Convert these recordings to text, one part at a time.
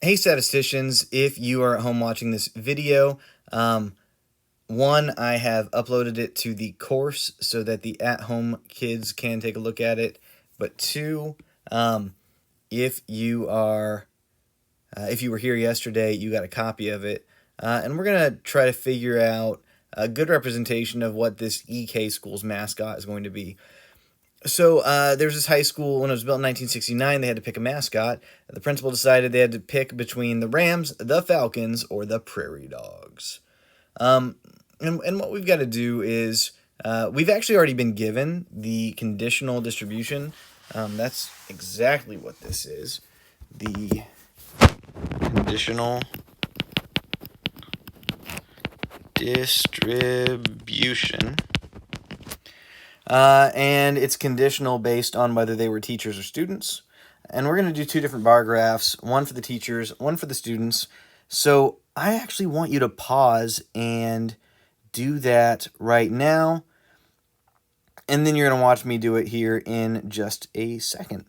Hey statisticians, if you are at home watching this video, one, I have uploaded it to the course so that the at-home kids can take a look at it. But two, if you are, if you were here yesterday, you got a copy of it, and we're gonna try to figure out a good representation of what this EK school's mascot is going to be. So there's this high school, when it was built in 1969, they had to pick a mascot. The principal decided they had to pick between the Rams, the Falcons, or the Prairie Dogs. And what we've got to do is, we've actually already been given the conditional distribution. That's exactly what this is. The conditional distribution. And it's conditional based on whether they were teachers or students. And we're going to do two different bar graphs, one for the teachers, one for the students. So I actually want you to pause and do that right now. And then you're going to watch me do it here in just a second.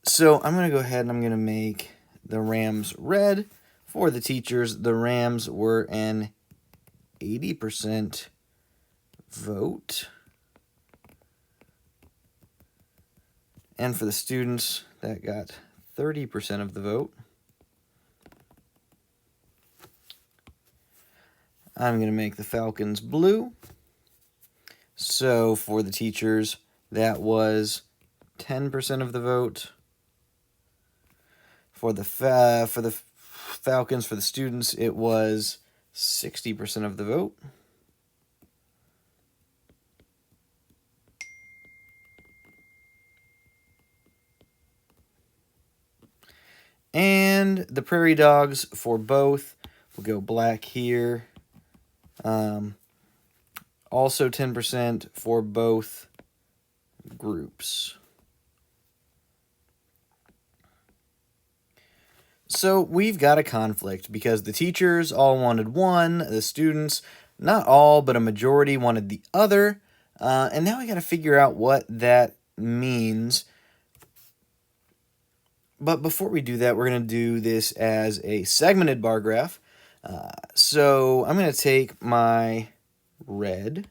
So I'm going to go ahead and I'm going to make the Rams red. For the teachers, the Rams were an 80% vote. And for the students, that got 30% of the vote. I'm going to make the Falcons blue. So for the teachers, that was 10% of the vote. For the Falcons, for the students, it was 60% of the vote. And the Prairie Dogs for both, we'll go black here. Also 10% for both groups. So we've got a conflict because the teachers all wanted one, the students, not all, but a majority wanted the other. And now we got to figure out what that means. But before we do that, we're going to do this as a segmented bar graph. So I'm going to take my red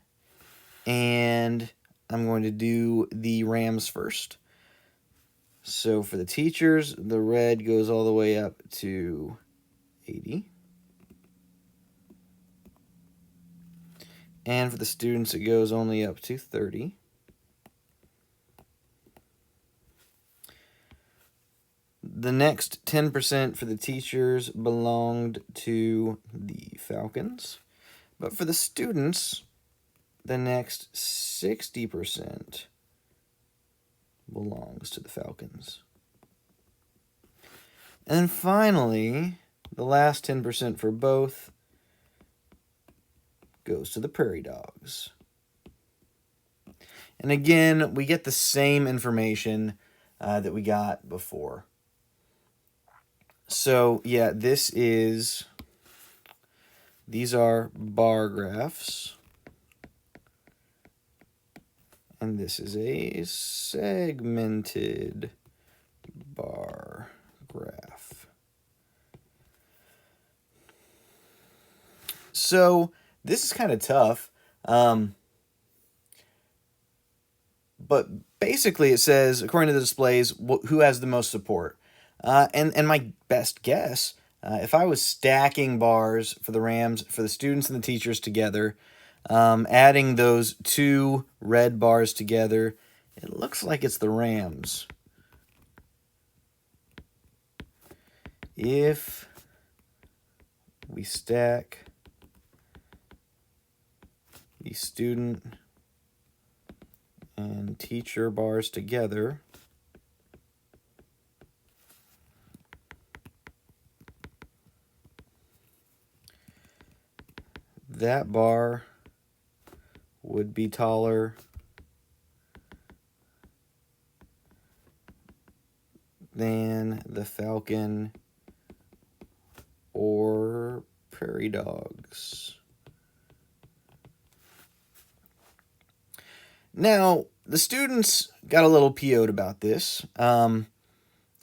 and I'm going to do the Rams first. So for the teachers, the red goes all the way up to 80. And for the students, it goes only up to 30. The next 10% for the teachers belonged to the Falcons. But for the students, the next 60% belongs to the Falcons. And then finally, the last 10% for both goes to the Prairie Dogs. And again, we get the same information that we got before. So, yeah, these are bar graphs. And this is a segmented bar graph. So, this is kind of tough. But basically it says, according to the displays, who has the most support. And my best guess, if I was stacking bars for the Rams, for the students and the teachers together, adding those two red bars together, it looks like it's the Rams. If we stack the student and teacher bars together, that bar would be taller than the Falcon or Prairie Dogs. Now, the students got a little PO'd about this.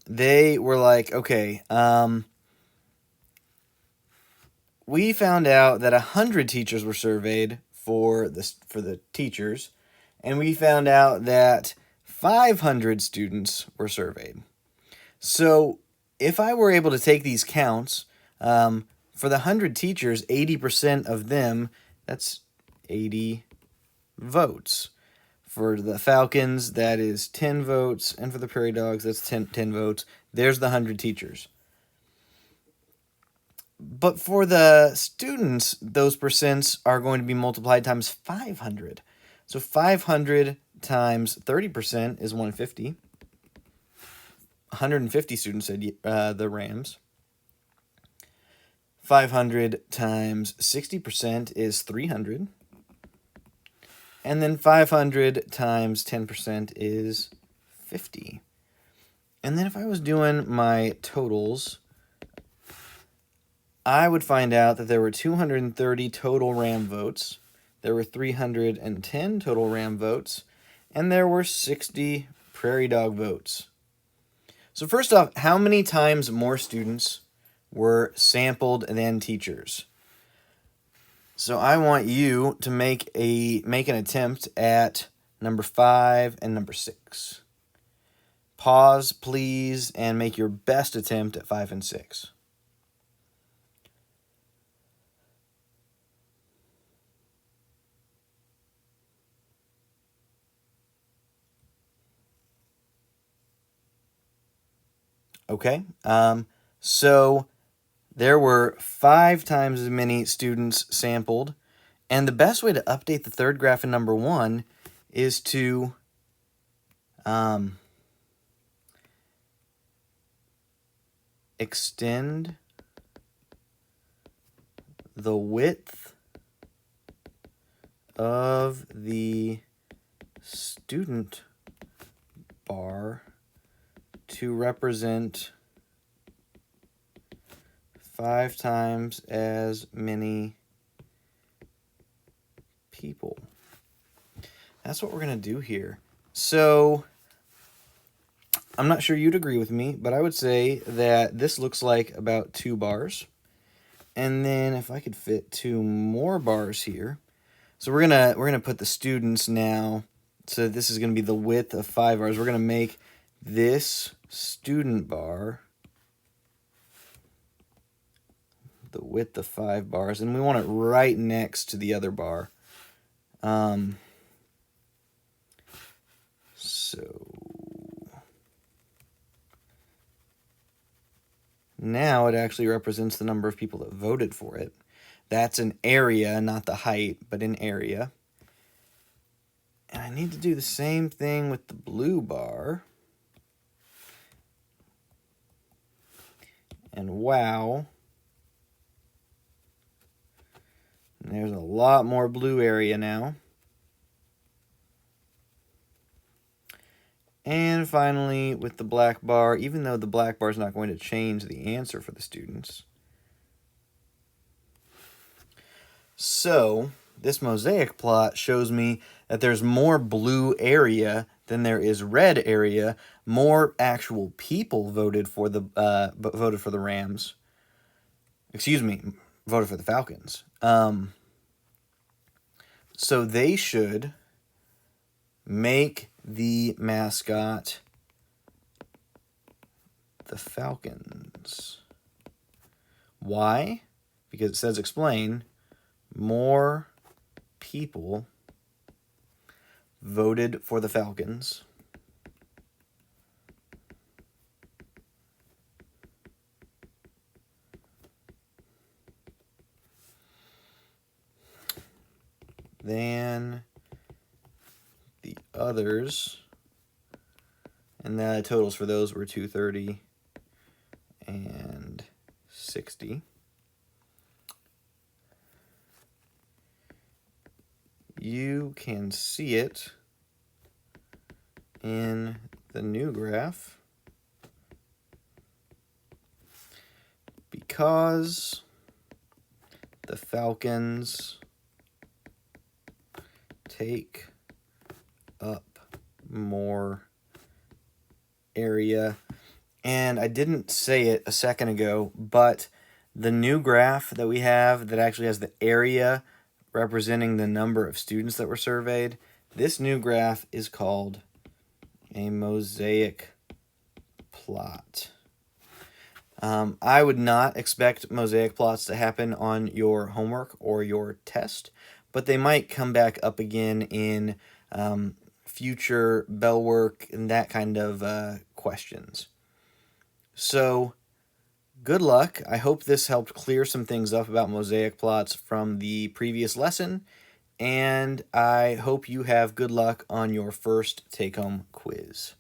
they were like, okay, we found out that 100 teachers were surveyed for the teachers, and we found out that 500 students were surveyed. So if I were able to take these counts, for the 100 teachers, 80% of them, that's 80 votes. For the Falcons, that is 10 votes, and for the Prairie Dogs, that's 10 votes. There's the 100 teachers. But for the students, those percents are going to be multiplied times 500. So 500 times 30% is 150. 150 students said the Rams. 500 times 60% is 300. And then 500 times 10% is 50. And then if I was doing my totals, I would find out that there were 230 total Ram votes, there were 310 total Ram votes, and there were 60 Prairie Dog votes. So first off, how many times more students were sampled than teachers? So I want you to make an attempt at number 5 and number 6. Pause, please, and make your best attempt at 5 and 6. Okay, so there were 5 times as many students sampled, and the best way to update the third graph in number 1 is to extend the width of the student bar to represent 5 times as many people. That's what we're going to do here. So I'm not sure you'd agree with me, but I would say that this looks like about 2 bars. And then if I could fit 2 more bars here. So we're gonna put the students now. So this is gonna be the width of 5 bars. We're gonna make this student bar the width of 5 bars, and we want it right next to the other bar. So now it actually represents the number of people that voted for it. That's an area, not the height, but an area. And I need to do the same thing with the blue bar. And wow, there's a lot more blue area now. And finally, with the black bar, even though the black bar is not going to change the answer for the students. So this mosaic plot shows me that there's more blue area than there is red area. More actual people voted for the Rams. Excuse me, voted for the Falcons. So they should make the mascot the Falcons. Why? Because it says explain. More people voted for the Falcons. Than the others. And the totals for those were 230 and 60. You can see it in the new graph because the Falcons take up more area. And I didn't say it a second ago, but the new graph that we have that actually has the area representing the number of students that were surveyed, this new graph is called a mosaic plot. I would not expect mosaic plots to happen on your homework or your test, but they might come back up again in future bell work and that kind of questions. So good luck. I hope this helped clear some things up about mosaic plots from the previous lesson, and I hope you have good luck on your first take-home quiz.